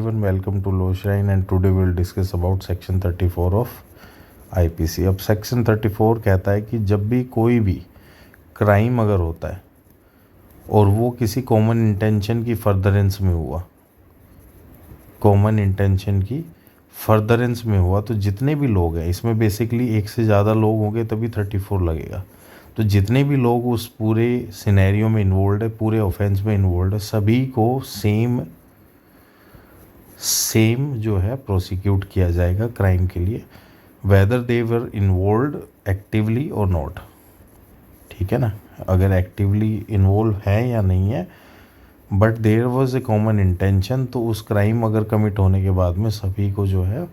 everyone, welcome to Law Shrine and today we'll discuss about section 34 of IPC. अब section 34 कहता है कि जब भी कोई भी क्राइम अगर होता है और वो किसी कॉमन इंटेंशन की फर्दरेंस में हुआ, कॉमन इंटेंशन की फर्दरेंस में हुआ, तो जितने भी लोग हैं, इसमें बेसिकली एक से ज़्यादा लोग होंगे तभी 34 लगेगा। तो जितने भी लोग उस पूरे सिनेरियो में इन्वॉल्व है, पूरे ऑफेंस में इन्वॉल्व है, सभी को सेम जो है प्रोसिक्यूट किया जाएगा क्राइम के लिए, whether they were involve actively और नॉट। ठीक है ना, अगर एक्टिवली इन्वॉल्व है या नहीं है, but there was a common intention, तो उस क्राइम अगर कमिट होने के बाद में सभी को जो है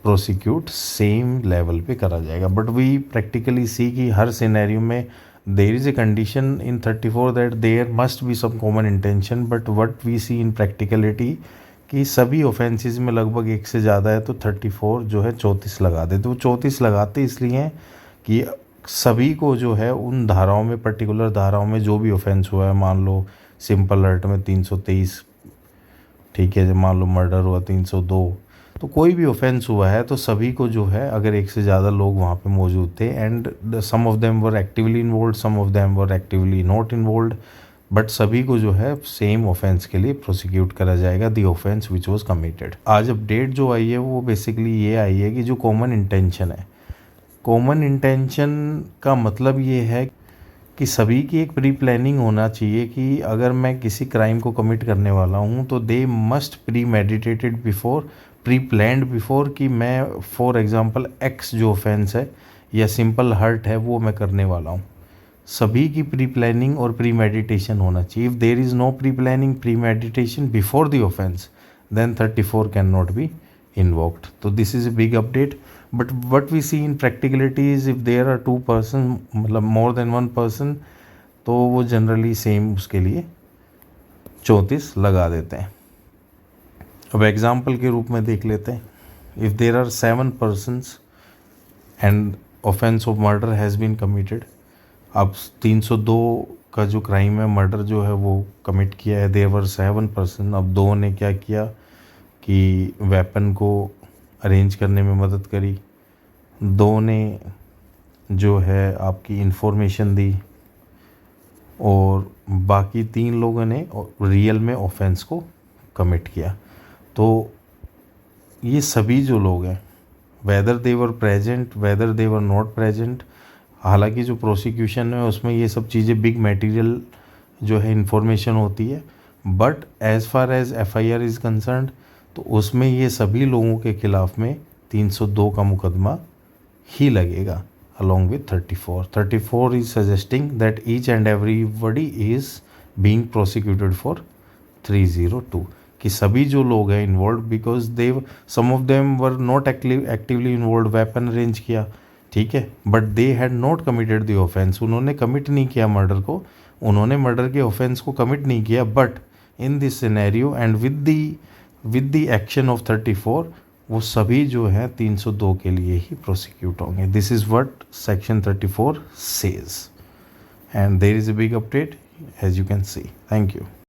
प्रोसिक्यूट सेम लेवल पे करा जाएगा। बट वी प्रैक्टिकली सी कि हर सिनेरियो में there is a condition in 34 that there must be some common intention, but what we see in practicality कि सभी ऑफेंसेस में लगभग एक से ज़्यादा है, तो 34 जो है 34 लगा देते। वो 34 लगाते इसलिए हैं कि सभी को जो है उन धाराओं में, पर्टिकुलर धाराओं में जो भी ऑफेंस हुआ है, मान लो सिंपल हर्ट में 323, ठीक है, मान लो मर्डर हुआ 302, तो कोई भी ऑफेंस हुआ है तो सभी को जो है, अगर एक से ज़्यादा लोग वहाँ पे मौजूद थे and some of them were actively involved, some of them were actively not involved, but सभी को जो है सेम ऑफेंस के लिए प्रोसिक्यूट करा जाएगा, दी ऑफेंस विच वॉज कमिटेड। आज अपडेट जो आई है वो बेसिकली ये आई है कि जो कॉमन इंटेंशन है, कॉमन इंटेंशन का मतलब ये है कि सभी की एक प्री प्लानिंग होना चाहिए कि अगर मैं किसी क्राइम को कमिट करने वाला हूँ तो they must pre meditated before, pre planned before, कि मैं फॉर एग्जांपल एक्स जो ऑफेंस है या सिंपल हर्ट है वो मैं करने वाला हूँ। सभी की प्री प्लानिंग और प्री मेडिटेशन होना चाहिए। If there is no pre planning, premeditation before the offence, then 34 can not be invoked. So this is a big update, but what we see in practicality is if there are two person, मतलब more than one person, तो वो generally same उसके लिए 34 लगा देते हैं। अब example के रूप में देख लेते हैं, if there are 7 persons and offence of murder has been committed. अब 302 का जो क्राइम है, मर्डर जो है वो कमिट किया है, देर वर 7 person। अब दो ने क्या किया कि वेपन को अरेंज करने में मदद करी, दो ने जो है आपकी इंफॉर्मेशन दी, और बाकी 3 लोगों ने रियल में ऑफेंस को कमिट किया। तो ये सभी जो लोग हैं, whether they were present, whether they were not present, हालांकि जो प्रोसिक्यूशन है उसमें ये सब चीज़ें बिग मटेरियल जो है इंफॉर्मेशन होती है, but as far as FIR is concerned, तो उसमें ये सभी लोगों के खिलाफ में 302 का मुकदमा ही लगेगा along with 34. 34 is suggesting that each and everybody is being prosecuted for 302, कि सभी जो लोग हैं involved, because they some of them were not actively involved, weapon arrange किया, ठीक है, but they had not committed the offence, उन्होंने commit नहीं किया मर्डर को, उन्होंने मर्डर के ऑफेंस को कमिट नहीं किया, but in this scenario and with the action of 34 वो सभी जो है 302 के लिए ही प्रोसिक्यूट होंगे। This is what section 34 says and there is a big update as you can see. Thank you.